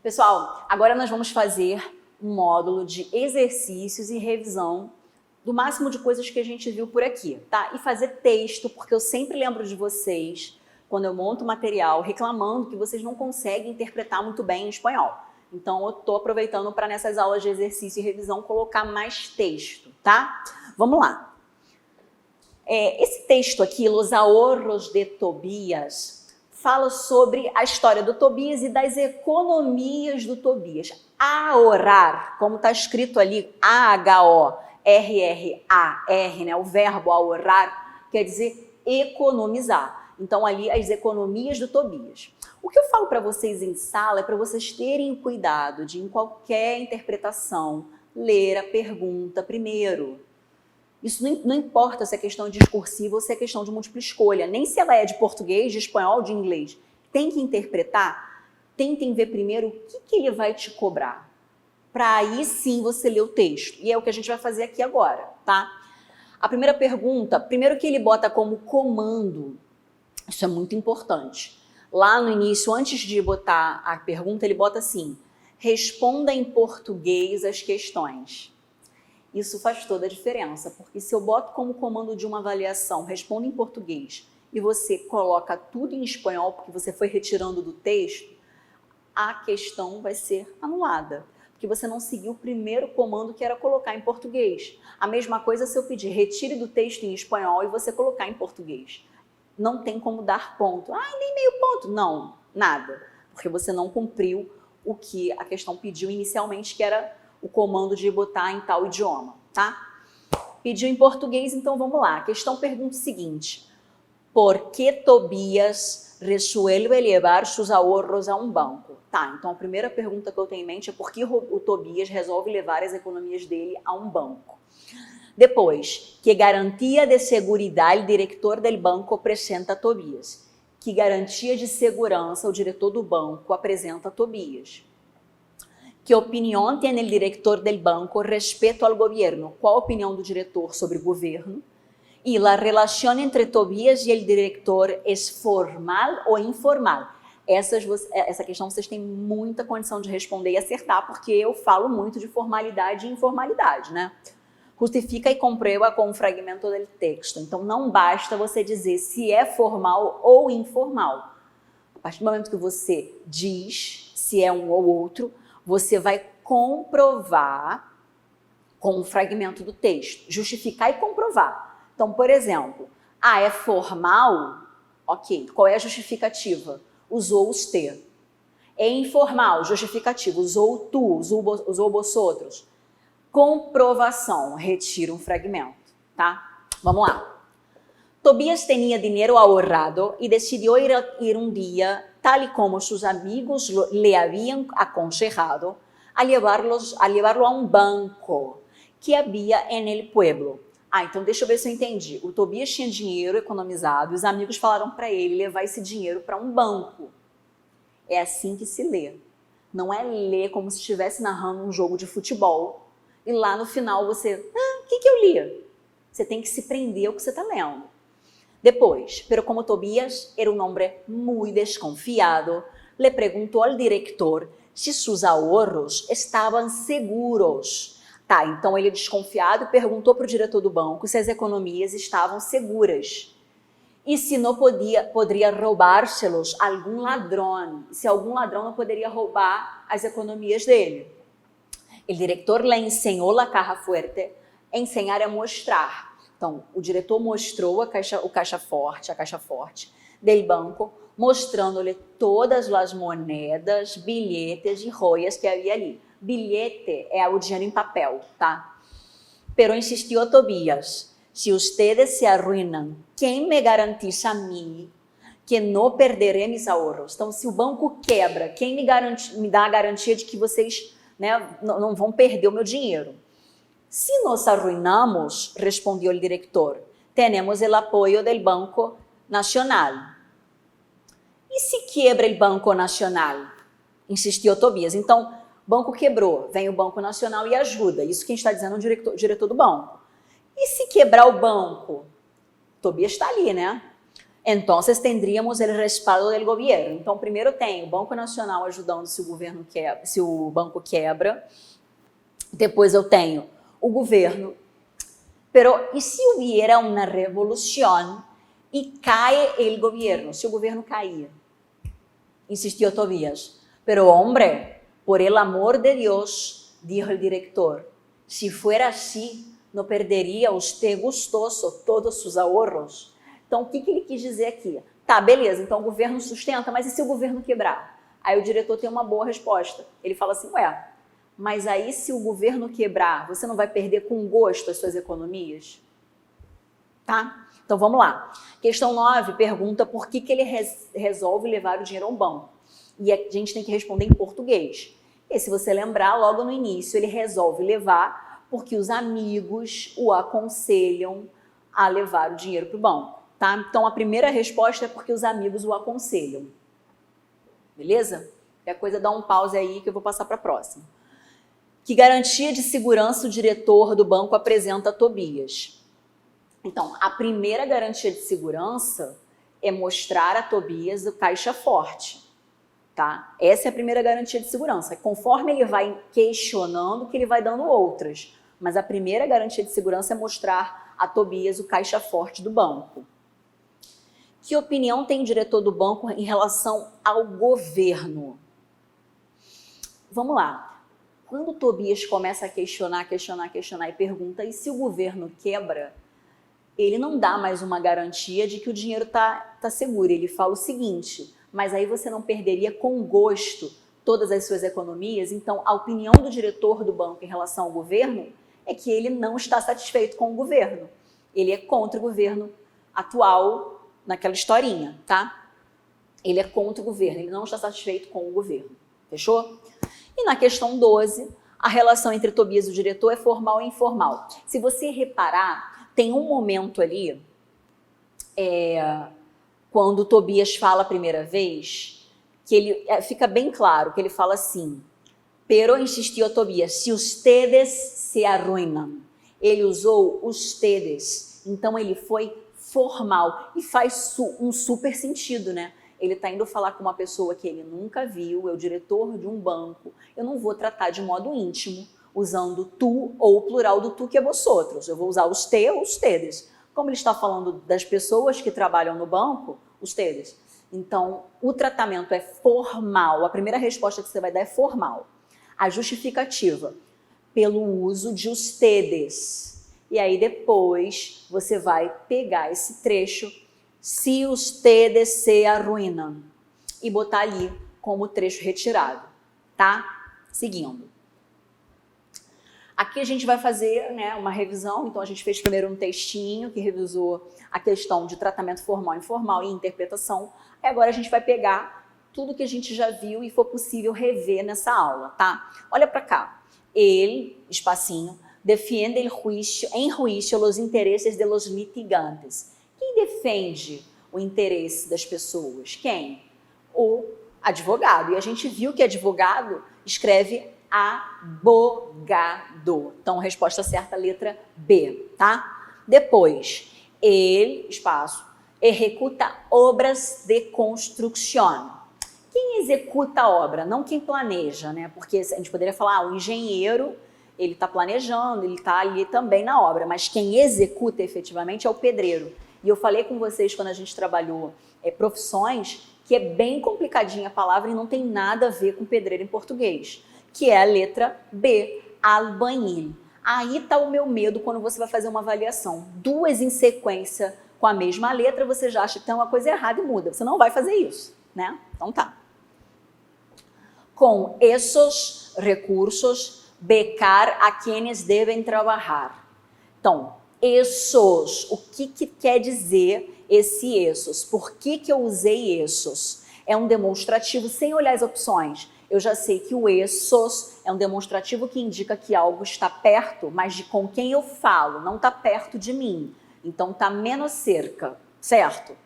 Pessoal, agora nós vamos fazer um módulo de exercícios e revisão do máximo de coisas que a gente viu por aqui, tá? E fazer texto, porque eu sempre lembro de vocês, quando eu monto material, reclamando que vocês não conseguem interpretar muito bem em espanhol. Então, eu tô aproveitando para nessas aulas de exercício e revisão colocar mais texto, tá? Vamos lá. Esse texto aqui, Los ahorros de Tobias, fala sobre a história do Tobias e das economias do Tobias. Ahorrar, como está escrito ali, A-H-O-R-R-A-R, né? O verbo ahorrar quer dizer economizar. Então, ali, as economias do Tobias. O que eu falo para vocês em sala é para vocês terem cuidado de, em qualquer interpretação, ler a pergunta primeiro. Isso não importa se é questão discursiva ou se é questão de múltipla escolha, nem se ela é de português, de espanhol, de inglês. Tem que interpretar, tentem ver primeiro o que ele vai te cobrar, para aí sim você ler o texto. E é o que a gente vai fazer aqui agora, tá? A primeira pergunta, primeiro que ele bota como comando, isso é muito importante. Lá no início, antes de botar a pergunta, ele bota assim, responda em português as questões. Isso faz toda a diferença, porque se eu boto como comando de uma avaliação, responda em português, e você coloca tudo em espanhol, porque você foi retirando do texto, a questão vai ser anulada, porque você não seguiu o primeiro comando, que era colocar em português. A mesma coisa se eu pedir, retire do texto em espanhol e você colocar em português. Não tem como dar ponto. Nem meio ponto. Não, nada, porque você não cumpriu o que a questão pediu inicialmente, que era o comando de botar em tal idioma, tá? Pediu em português, então vamos lá. A questão pergunta o seguinte: por que Tobias resuelve levar seus ahorros a um banco? Tá, então a primeira pergunta que eu tenho em mente é por que o Tobias resolve levar as economias dele a um banco. Depois, que garantia de seguridade o diretor do banco apresenta a Tobias? Que garantia de segurança o diretor do banco apresenta a Tobias? Que opinião tem o diretor do banco respeito ao governo? Qual a opinião do diretor sobre o governo? E a relação entre Tobias e o diretor é formal ou informal? Essa questão vocês têm muita condição de responder e acertar, porque eu falo muito de formalidade e informalidade, né? Justifica e comprueba com um fragmento do texto. Então, não basta você dizer se é formal ou informal. A partir do momento que você diz se é um ou outro, você vai comprovar com um fragmento do texto. Justificar e comprovar. Então, por exemplo, é formal? Ok. Qual é a justificativa? Usou os te. É informal? Justificativa. Usou tu, usou vosotros. Comprovação, retira um fragmento, tá? Vamos lá. Tobias tinha dinheiro ahorrado e decidiu ir um dia, tal e como seus amigos lhe haviam aconsejado, a llevarlo a um banco que havia en el pueblo. Então deixa eu ver se eu entendi. O Tobias tinha dinheiro economizado e os amigos falaram para ele levar esse dinheiro para um banco. É assim que se lê. Não é ler como se estivesse narrando um jogo de futebol. E lá no final você, o que eu li? Você tem que se prender ao que você está lendo. Depois, pero como Tobias era um homem muito desconfiado, le perguntou ao diretor se seus ahorros estavam seguros. Tá, então ele desconfiado perguntou para o diretor do banco se as economias estavam seguras. E se não poderia roubar-se-los algum ladrão, se algum ladrão não poderia roubar as economias dele. O diretor lhe ensinou a caja fuerte, ensinar é mostrar. Então, o diretor mostrou a caixa forte do banco, mostrando-lhe todas as moedas, bilhetes e joias que havia ali. Bilhete é o dinheiro em papel, tá? Pero insistiu Tobias, se ustedes se arruinam, quem me garantiza a mim que não perderei meus ahorros? Então, se o banco quebra, quem me dá a garantia de que vocês não vão perder o meu dinheiro? Se nos arruinamos, respondeu o diretor, temos o apoio do Banco Nacional. E se quebra o Banco Nacional? Insistiu Tobias. Então, o banco quebrou, vem o Banco Nacional e ajuda. Isso quem está dizendo é o diretor do banco. E se quebrar o banco? Tobias está ali, né? Então, tendríamos o respaldo do governo. Então, primeiro tem o Banco Nacional ajudando se o governo quebra, se o banco quebra. Depois eu tenho o governo. Pero e se hubiera uma revolução e cai o governo? Se o governo cair? Insistió Tobías. Pero hombre, por el amor de Dios, dijo el director, si fuera así, não perderia usted gustoso todos os ahorros. Então, o que ele quis dizer aqui? Tá, beleza, então o governo sustenta, mas e se o governo quebrar? Aí o diretor tem uma boa resposta. Ele fala assim, ué, mas aí se o governo quebrar, você não vai perder com gosto as suas economias? Tá? Então, vamos lá. Questão 9 pergunta por que ele resolve levar o dinheiro ao banco. E a gente tem que responder em português. E se você lembrar, logo no início, ele resolve levar porque os amigos o aconselham a levar o dinheiro para o banco, tá? Então, a primeira resposta é porque os amigos o aconselham. Beleza? Qualquer coisa, dá um pause aí que eu vou passar para a próxima. Que garantia de segurança o diretor do banco apresenta a Tobias? Então, a primeira garantia de segurança é mostrar a Tobias o caixa forte. Tá? Essa é a primeira garantia de segurança. Conforme ele vai questionando, que ele vai dando outras. Mas a primeira garantia de segurança é mostrar a Tobias o caixa forte do banco. Que opinião tem o diretor do banco em relação ao governo? Vamos lá. Quando o Tobias começa a questionar e pergunta, e se o governo quebra? Ele não dá mais uma garantia de que o dinheiro tá seguro. Ele fala o seguinte, mas aí você não perderia com gosto todas as suas economias? Então, a opinião do diretor do banco em relação ao governo é que ele não está satisfeito com o governo. Ele é contra o governo atual naquela historinha, tá? Ele é contra o governo, ele não está satisfeito com o governo. Fechou? E na questão 12, a relação entre Tobias e o diretor é formal e informal. Se você reparar, tem um momento ali, quando o Tobias fala a primeira vez, que ele fica bem claro, que ele fala assim, pero insistiu Tobias, se ustedes se arruinam. Ele usou ustedes, então ele foi formal e faz um super sentido, né? Ele está indo falar com uma pessoa que ele nunca viu, é o diretor de um banco. Eu não vou tratar de modo íntimo, usando tu ou o plural do tu, que é vosotros. Eu vou usar usted ou ustedes. Como ele está falando das pessoas que trabalham no banco, ustedes. Então, o tratamento é formal. A primeira resposta que você vai dar é formal. A justificativa, pelo uso de ustedes. E aí depois você vai pegar esse trecho, se ustedes se arruinam, e botar ali como trecho retirado, tá? Seguindo. Aqui a gente vai fazer, né, uma revisão, então a gente fez primeiro um textinho que revisou a questão de tratamento formal, informal e interpretação. E agora a gente vai pegar tudo que a gente já viu e for possível rever nessa aula, tá? Olha para cá. Ele, espacinho, defiende em juízo os interesses de los litigantes. Quem defende o interesse das pessoas? Quem? O advogado. E a gente viu que advogado escreve abogado. Então, resposta certa, letra B, tá? Depois, ele, espaço, executa obras de construção. Quem executa a obra? Não quem planeja, né? Porque a gente poderia falar, o engenheiro, ele está planejando, ele está ali também na obra, mas quem executa efetivamente é o pedreiro. E eu falei com vocês quando a gente trabalhou profissões, que é bem complicadinha a palavra e não tem nada a ver com pedreiro em português, que é a letra B, albañil. Aí está o meu medo quando você vai fazer uma avaliação. Duas em sequência com a mesma letra, você já acha que tem uma coisa errada e muda. Você não vai fazer isso, né? Então tá. Com esses recursos, becar a quienes devem trabalhar. Então, esses, o que quer dizer esse esses? Por que eu usei esses? É um demonstrativo sem olhar as opções. Eu já sei que o esses é um demonstrativo que indica que algo está perto, mas de com quem eu falo, não está perto de mim. Então, está menos cerca, certo?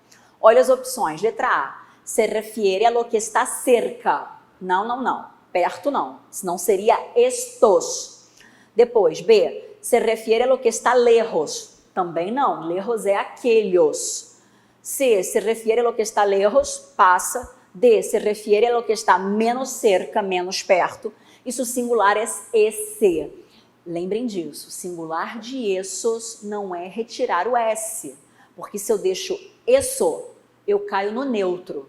Olha as opções. Letra A, se refere a lo que está cerca. Não. Perto não. Senão seria estos. Depois, B, se refere a lo que está lejos. Também não. Lejos é aqueles. C se refiere a lo que está lejos, passa. D se refiere a lo que está menos cerca, menos perto. Isso singular é esse. Lembrem disso, singular de essos não é retirar o S, porque se eu deixo isso, eu caio no neutro,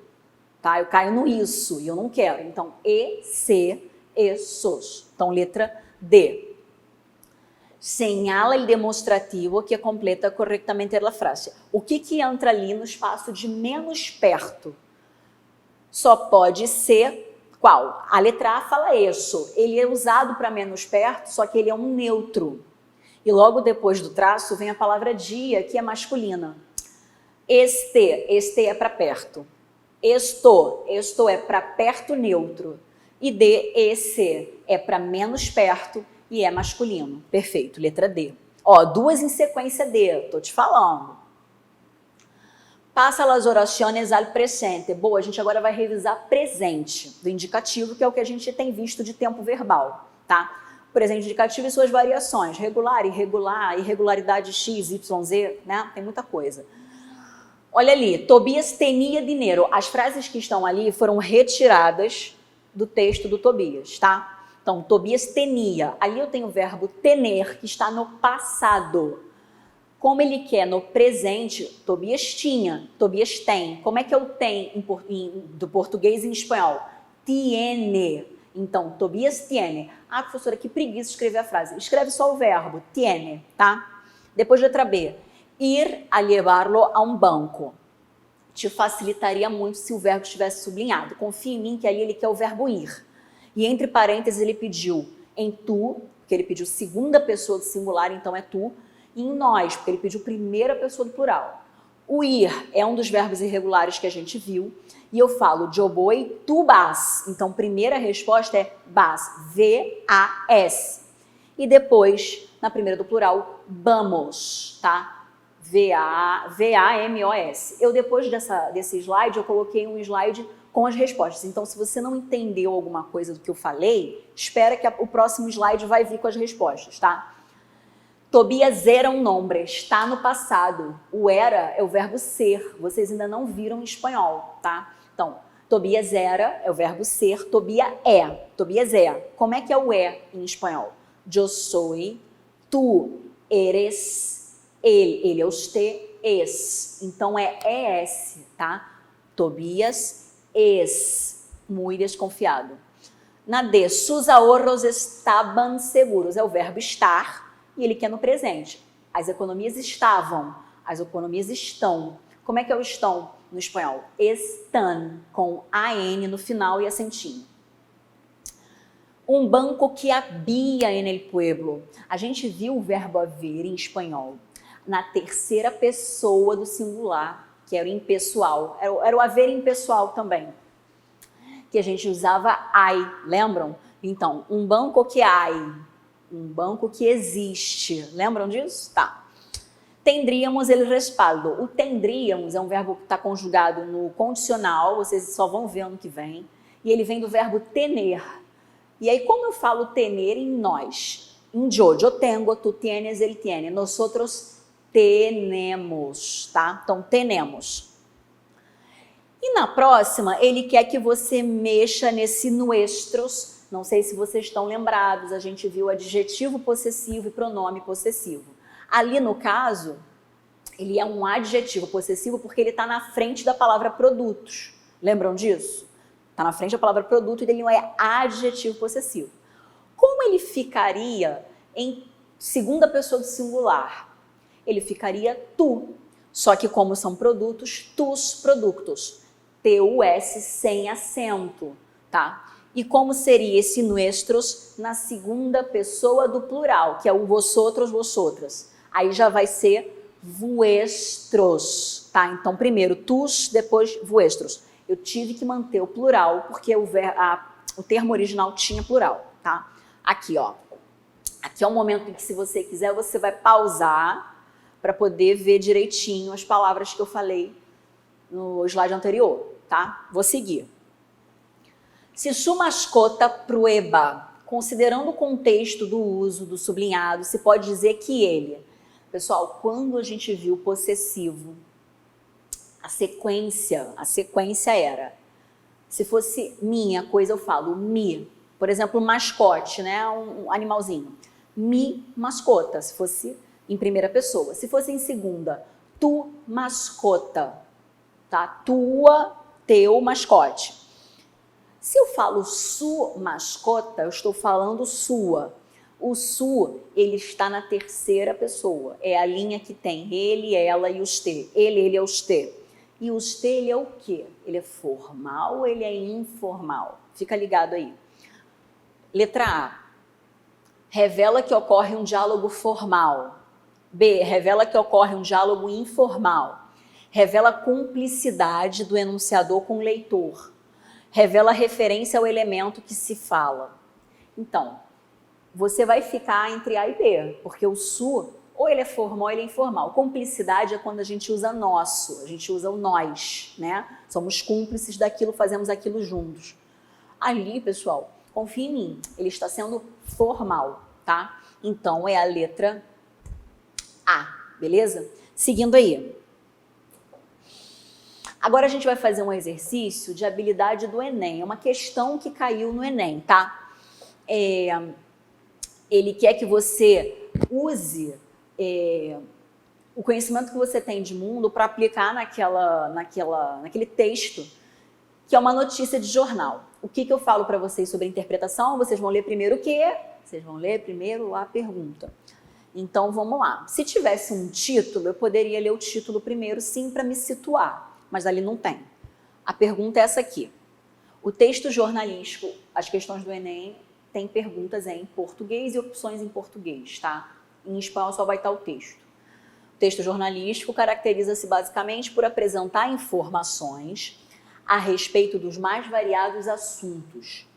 tá? Eu caio no isso e eu não quero. Então, esse, essos. Então, letra D. Señala el demonstrativo que completa corretamente a frase. O que entra ali no espaço de menos perto? Só pode ser qual? A letra A fala isso. Ele é usado para menos perto, só que ele é um neutro. E logo depois do traço vem a palavra dia, que é masculina. Este é para perto. Esto é para perto neutro. E esse é para menos perto e é masculino. Perfeito, letra D. Ó, duas em sequência D, tô te falando. Passa as orações al presente. Boa, a gente agora vai revisar presente do indicativo, que é o que a gente tem visto de tempo verbal, tá? Presente indicativo e suas variações. Regular, irregular, irregularidade X, Y, Z, né? Tem muita coisa. Olha ali, Tobias tinha dinheiro. As frases que estão ali foram retiradas do texto do Tobias, tá? Então, Tobias tinha. Ali eu tenho o verbo tener, que está no passado. Como ele quer no presente, Tobias tinha, Tobias tem. Como é que é o tem do português em espanhol? Tiene. Então, Tobias tiene. Ah, professora, que preguiça escrever a frase. Escreve só o verbo, tiene, tá? Depois, letra B. Ir a llevarlo a um banco. Te facilitaria muito se o verbo estivesse sublinhado. Confia em mim que ali ele quer o verbo ir. E entre parênteses ele pediu em tu, porque ele pediu segunda pessoa do singular, então é tu, e em nós, porque ele pediu primeira pessoa do plural. O ir é um dos verbos irregulares que a gente viu, e eu falo yo voy, tu vas. Então, primeira resposta é vas, V-A-S. E depois, na primeira do plural, vamos, tá? V-A-M-O-S. Eu, depois desse slide, eu coloquei um slide com as respostas. Então, se você não entendeu alguma coisa do que eu falei, espera que o próximo slide vai vir com as respostas, tá? Tobias era um nome, está no passado. O era é o verbo ser. Vocês ainda não viram em espanhol, tá? Então, Tobias era é o verbo ser, Tobias é. Tobias é. Como é que é o é em espanhol? Yo soy, tu eres, ele é usted, es. Então, é ES, tá? Tobias es. Muito desconfiado. Na D, sus ahorros estaban seguros. É o verbo estar. E ele quer no presente. As economias estavam, as economias estão. Como é que é o estão no espanhol? Están, com AN no final e acentinho. Um banco que havia en el pueblo. A gente viu o verbo haver em espanhol na terceira pessoa do singular, que era o impessoal. Era o haver impessoal também, que a gente usava hay, lembram? Então, um banco que hay. Um banco que existe. Lembram disso? Tá. Tendríamos el respaldo. O tendríamos é um verbo que está conjugado no condicional, vocês só vão ver ano que vem. E ele vem do verbo tener. E aí, como eu falo tener em nós? Em yo tengo, tu tienes, ele tiene. Nosotros tenemos, tá? Então, tenemos. E na próxima, ele quer que você mexa nesse nuestros. Não sei se vocês estão lembrados, a gente viu adjetivo possessivo e pronome possessivo. Ali, no caso, ele é um adjetivo possessivo porque ele está na frente da palavra produtos. Lembram disso? Está na frente da palavra produto e ele não é adjetivo possessivo. Como ele ficaria em segunda pessoa do singular? Ele ficaria tu. Só que como são produtos, tus produtos. T-U-S sem acento, tá? E como seria esse nuestros na segunda pessoa do plural, que é o vosotros, vosotras. Aí já vai ser vuestros, tá? Então, primeiro tus, depois vuestros. Eu tive que manter o plural, porque o termo original tinha plural, tá? Aqui, ó. Aqui é o momento em que, se você quiser, você vai pausar para poder ver direitinho as palavras que eu falei no slide anterior, tá? Vou seguir. Se sua mascota prueba, considerando o contexto do uso do sublinhado, se pode dizer que ele... Pessoal, quando a gente viu possessivo A sequência era, se fosse minha coisa, eu falo mi. Por exemplo, mascote, né? Um animalzinho. Mi mascota, se fosse em primeira pessoa. Se fosse em segunda, tu mascota, tá? Tua, teu mascote. Se eu falo su mascota, eu estou falando sua. O su, ele está na terceira pessoa. É a linha que tem ele, ela e os te. Ele é os te. E os te, ele é o quê? Ele é formal ou ele é informal? Fica ligado aí. Letra A. Revela que ocorre um diálogo formal. B. Revela que ocorre um diálogo informal. Revela cumplicidade do enunciador com o leitor. Revela referência ao elemento que se fala. Então, você vai ficar entre A e B, porque o su, ou ele é formal ou ele é informal. Cumplicidade é quando a gente usa nosso, a gente usa o nós, né? Somos cúmplices daquilo, fazemos aquilo juntos. Ali, pessoal, confia em mim, ele está sendo formal, tá? Então, é a letra A, beleza? Seguindo aí. Agora a gente vai fazer um exercício de habilidade do Enem, é uma questão que caiu no Enem, tá? Ele quer que você use o conhecimento que você tem de mundo para aplicar naquele texto, que é uma notícia de jornal. O que eu falo para vocês sobre interpretação? Vocês vão ler primeiro o quê? Vocês vão ler primeiro a pergunta. Então, vamos lá. Se tivesse um título, eu poderia ler o título primeiro, sim, para me situar, mas ali não tem. A pergunta é essa aqui. O texto jornalístico, as questões do Enem, tem perguntas em português e opções em português, tá? Em espanhol só vai estar o texto. O texto jornalístico caracteriza-se basicamente por apresentar informações a respeito dos mais variados assuntos.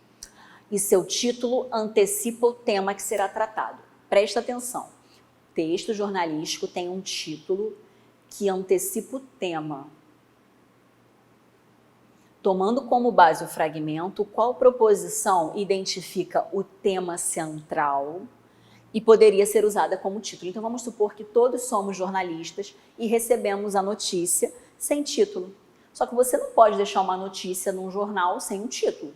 E seu título antecipa o tema que será tratado. Presta atenção. O texto jornalístico tem um título que antecipa o tema. Tomando como base o fragmento, qual proposição identifica o tema central e poderia ser usada como título? Então, vamos supor que todos somos jornalistas e recebemos a notícia sem título. Só que você não pode deixar uma notícia num jornal sem um título.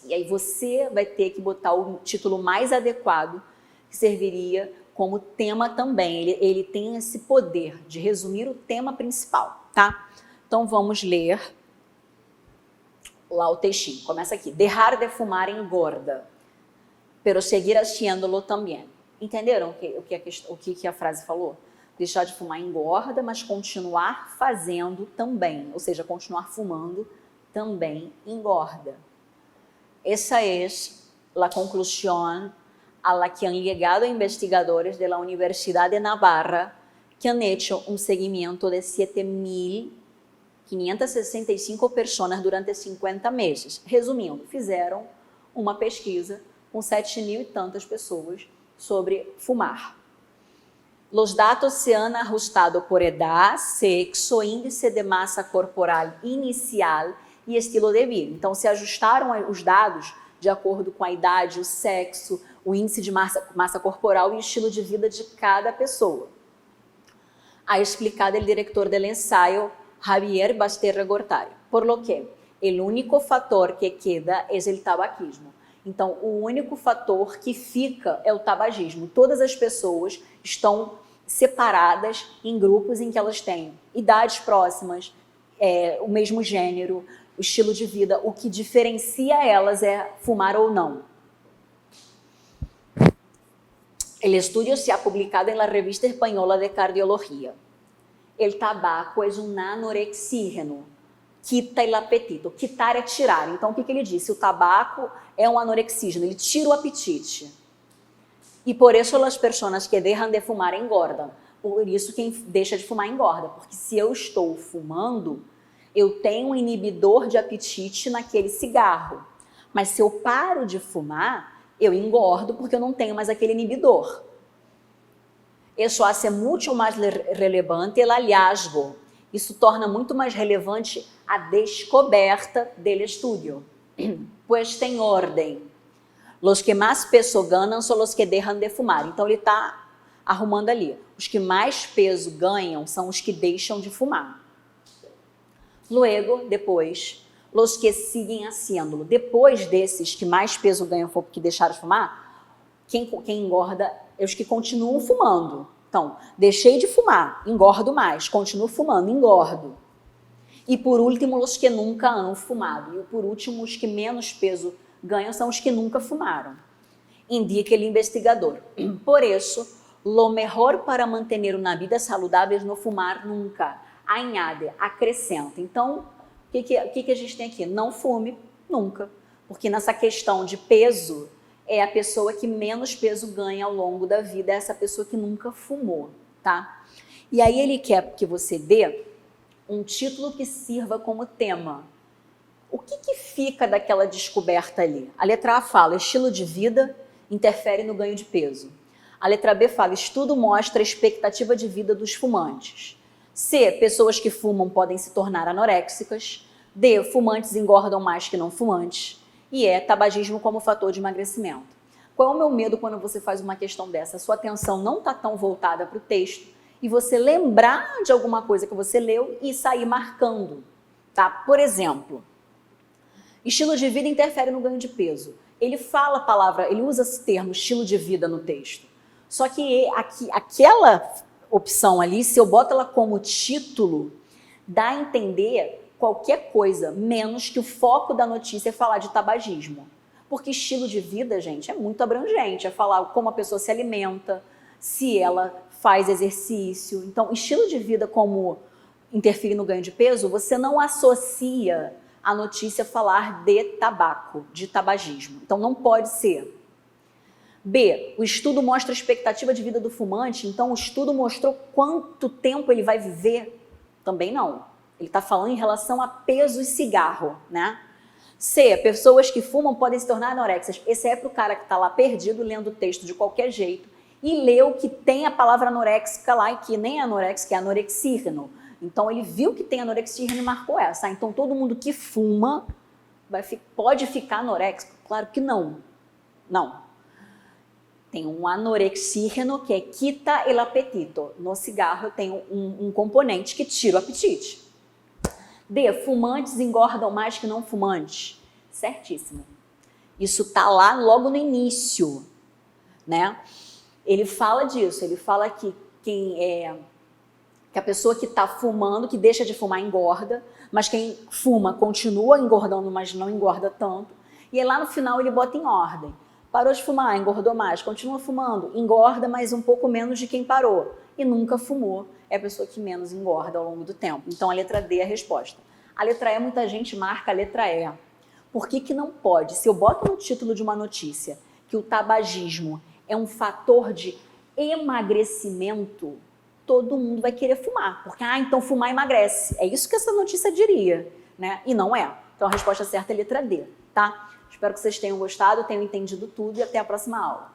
E aí você vai ter que botar o título mais adequado, que serviria como tema também. Ele tem esse poder de resumir o tema principal, tá? Então, vamos ler lá o textinho. Começa aqui. Dejar de fumar engorda, pero seguir haciéndolo também. Entenderam o que a frase falou? Deixar de fumar engorda, mas continuar fazendo também. Ou seja, continuar fumando também engorda. Essa é a conclusão a la que han llegado investigadores de la Universidad de Navarra, que han hecho un seguimiento de 7.565 personas durante 50 meses. Resumindo, fizeram uma pesquisa com 7.000 e tantas pessoas sobre fumar. Los datos se han ajustado por edad, sexo, índice de massa corporal inicial e estilo de vida. Então, se ajustaram os dados de acordo com a idade, o sexo, o índice de massa corporal e o estilo de vida de cada pessoa. Ha explicado o diretor del ensayo, Javier Basterra Gortari. Por lo que, o único fator que queda é o tabaquismo. Então, o único fator que fica é o tabagismo. Todas as pessoas estão separadas em grupos em que elas têm idades próximas, o mesmo gênero, o estilo de vida. O que diferencia elas é fumar ou não. O estudo se ha publicado en la Revista Española de Cardiología. El tabaco es un anorexígeno, quita el apetito. Quitar é tirar. Então, o que ele disse? O tabaco é um anorexígeno, ele tira o apetite. E por isso as pessoas que deixam de fumar engordam. Por isso quem deixa de fumar engorda. Porque se eu estou fumando, eu tenho um inibidor de apetite naquele cigarro. Mas se eu paro de fumar, eu engordo porque eu não tenho mais aquele inibidor. Isso hace muito mais relevante o hallazgo. Isso torna muito mais relevante a descoberta do estudo. Pois tem ordem. Os que mais peso ganham são os que deixam de fumar. Então ele está arrumando ali. Os que mais peso ganham são os que deixam de fumar. Luego, depois, los que siguen haciéndolo. Depois desses que mais peso ganham porque deixaram de fumar, quem engorda é os que continuam fumando. Então, deixei de fumar, engordo mais, continuo fumando, engordo. E por último, os que nunca han fumado. E por último, os que menos peso ganham são os que nunca fumaram. Indica o investigador. Por isso, lo mejor para manter uma vida saudável é não fumar nunca. Añade, acrescenta. Então, o que a gente tem aqui? Não fume nunca. Porque nessa questão de peso, é a pessoa que menos peso ganha ao longo da vida, é essa pessoa que nunca fumou, tá? E aí ele quer que você dê um título que sirva como tema. O que fica daquela descoberta ali? A letra A fala, estilo de vida interfere no ganho de peso. A letra B fala, estudo mostra a expectativa de vida dos fumantes. C, pessoas que fumam podem se tornar anoréxicas. D, fumantes engordam mais que não fumantes. E E, tabagismo como fator de emagrecimento. Qual é o meu medo quando você faz uma questão dessa? A sua atenção não está tão voltada para o texto e você lembrar de alguma coisa que você leu e sair marcando, tá? Por exemplo, estilo de vida interfere no ganho de peso. Ele fala a palavra, ele usa esse termo estilo de vida no texto. Só que aquela opção ali, se eu boto ela como título, dá a entender qualquer coisa, menos que o foco da notícia é falar de tabagismo. Porque estilo de vida, gente, é muito abrangente, é falar como a pessoa se alimenta, se ela faz exercício. Então, estilo de vida como interferir no ganho de peso, você não associa a notícia falar de tabaco, de tabagismo. Então, não pode ser. B, o estudo mostra a expectativa de vida do fumante, então o estudo mostrou quanto tempo ele vai viver? Também não. Ele está falando em relação a peso e cigarro, né? C, pessoas que fumam podem se tornar anoréxicas. Esse é para o cara que está lá perdido, lendo o texto de qualquer jeito, e leu que tem a palavra anoréxica lá, e que nem é anoréxica, é anorexígeno. Então ele viu que tem anorexígeno e marcou essa. Então todo mundo que fuma pode ficar anoréxico? Claro que não. Não. Tem um anorexígeno que é quita el apetito. No cigarro tem um componente que tira o apetite. D, fumantes engordam mais que não fumantes. Certíssimo. Isso está lá logo no início, né? Ele fala disso, ele fala que que a pessoa que está fumando, que deixa de fumar, engorda, mas quem fuma continua engordando, mas não engorda tanto. E aí lá no final ele bota em ordem. Parou de fumar, engordou mais, continua fumando, engorda, mas um pouco menos de quem parou. E nunca fumou, é a pessoa que menos engorda ao longo do tempo. Então a letra D é a resposta. A letra E, muita gente marca a letra E. Por que não pode? Se eu boto no título de uma notícia que o tabagismo é um fator de emagrecimento, todo mundo vai querer fumar. Porque, então fumar emagrece. É isso que essa notícia diria, né? E não é. Então a resposta certa é a letra D, tá? Espero que vocês tenham gostado, tenham entendido tudo e até a próxima aula.